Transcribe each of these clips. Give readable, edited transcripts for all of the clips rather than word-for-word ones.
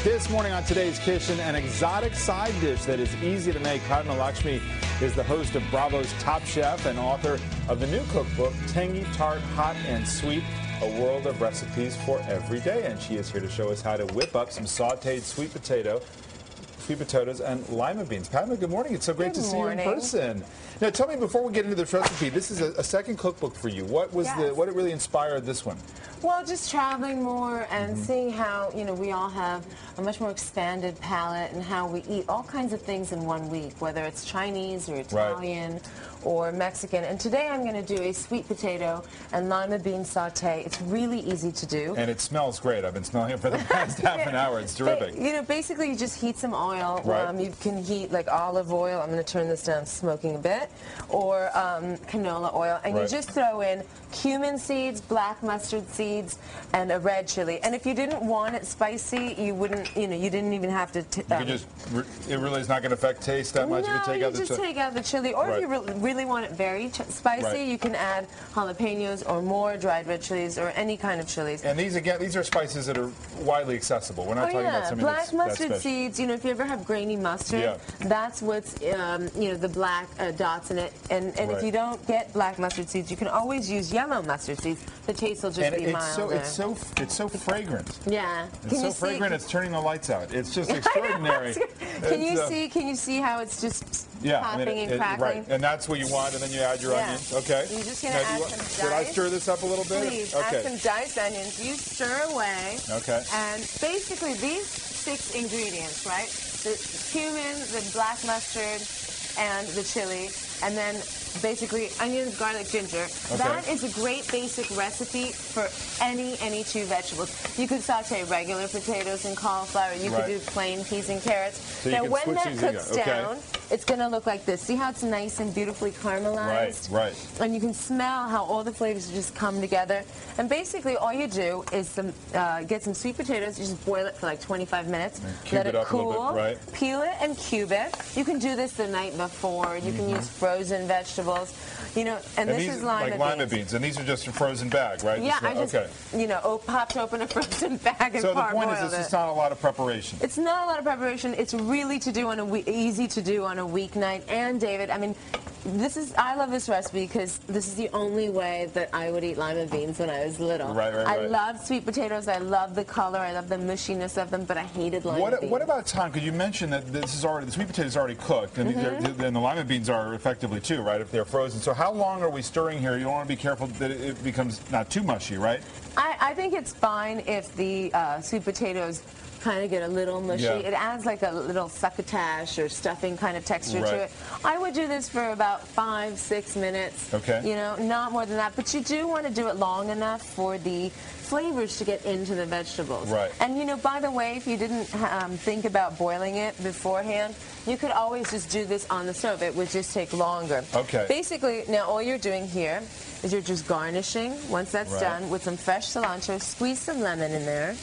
This morning on Today's Kitchen, an exotic side dish that is easy to make. Padma Lakshmi is the host of Bravo's Top Chef and author of the new cookbook, Tangy Tart, Hot and Sweet, a world of recipes for every day. And she is here to show us how to whip up some sauteed sweet potatoes and lima beans. Padma, good morning. It's so great to see you in person. Now, tell me, before we get into this recipe, this is a second cookbook for you. What really inspired this one? Well, just traveling more and seeing how, we all have a much more expanded palate and how we eat all kinds of things in one week, whether it's Chinese or Italian or Mexican. And today I'm going to do a sweet potato and lima bean saute. It's really easy to do. And it smells great. I've been smelling it for the past half an hour. It's terrific. Basically you just heat some oil. You can heat like olive oil. I'm going to turn this down smoking a bit. Or canola oil. And you just throw in cumin seeds, black mustard seeds, and a red chili. And if you didn't want it spicy, you wouldn't, you didn't even have to. It really is not going to affect taste that much. No, if you take out the take out the chili. Or if you really want it very spicy, you can add jalapenos or more dried red chilies or any kind of chilies. And these are spices that are widely accessible. We're not talking about something black mustard seeds. If you ever have grainy mustard, that's what's the black dots in it. And if you don't get black mustard seeds, you can always use yellow mustard seeds. The taste will just be milder. It's so fragrant. Yeah. It's so fragrant. It's turning the lights out. It's just extraordinary. Can you see how it's just popping and crackling? Right. And that's what you want, and then you add your onions. Okay. You're just going to add some diced. Should I stir this up a little bit? Please, add some diced onions. You stir away. Okay. And basically these 6 ingredients, right? The cumin, the black mustard, and the chili, and then basically onions, garlic, ginger. Okay. That is a great basic recipe for any 2 vegetables. You could saute regular potatoes and cauliflower. You could do plain peas and carrots. So now when that cooks down, it's going to look like this. See how it's nice and beautifully caramelized? Right. And you can smell how all the flavors just come together. And basically all you do is get some sweet potatoes. You just boil it for like 25 minutes. Let it cool. Peel it and cube it. You can do this the night before. You can use frozen vegetables. And this is lima beans. And these are just a frozen bag, right? Yeah, popped open a frozen bag and so the point is, it's not a lot of preparation. It's not a lot of preparation. It's really easy to do on a weeknight. And David, I mean, I love this recipe because this is the only way that I would eat lima beans when I was little. I love sweet potatoes. I love the color. I love the mushiness of them, but I hated lima beans. What about time? Because you mentioned that the sweet potato is already cooked, and the lima beans are effectively too, right? If they're frozen. So how long are we stirring here? You don't want to be careful that it becomes not too mushy, right? I think it's fine if the sweet potatoes kind of get a little mushy. It adds like a little succotash or stuffing kind of texture to it. I would do this for about 5-6 minutes. Okay. Not more than that. But you do want to do it long enough for the flavors to get into the vegetables. Right. And by the way, if you didn't think about boiling it beforehand, you could always just do this on the stove. It would just take longer. Okay. Basically, now all you're doing here is you're just garnishing, once that's done, with some fresh cilantro. Squeeze some lemon in there.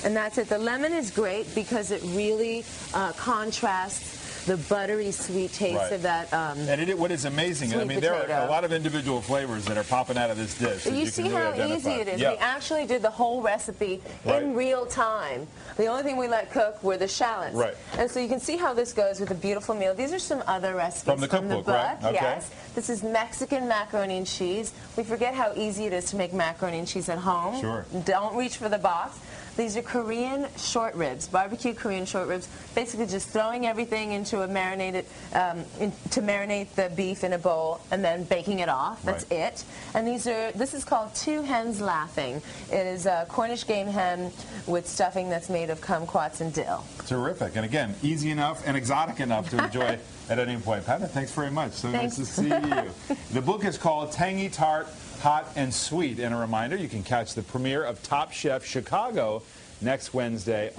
And that's it. The lemon is great because it really contrasts the buttery sweet taste of that. And what is amazing, there are a lot of individual flavors that are popping out of this dish. You see how easy it is. We actually did the whole recipe in real time. The only thing we let cook were the shallots. And so you can see how this goes with a beautiful meal. These are some other recipes from the cookbook, right? Okay. Yes. This is Mexican macaroni and cheese. We forget how easy it is to make macaroni and cheese at home. Sure. Don't reach for the box. These are Korean short ribs, barbecue Korean short ribs. Basically just throwing everything into a marinated, to marinate the beef in a bowl and then baking it off. That's it. And this is called Two Hens Laughing. It is a Cornish game hen with stuffing that's made of kumquats and dill. Terrific. And again, easy enough and exotic enough to enjoy at any point. Padma, thanks very much. So nice to see you. The book is called Tangy Tart, Hot and Sweet. And a reminder, you can catch the premiere of Top Chef Chicago next Wednesday.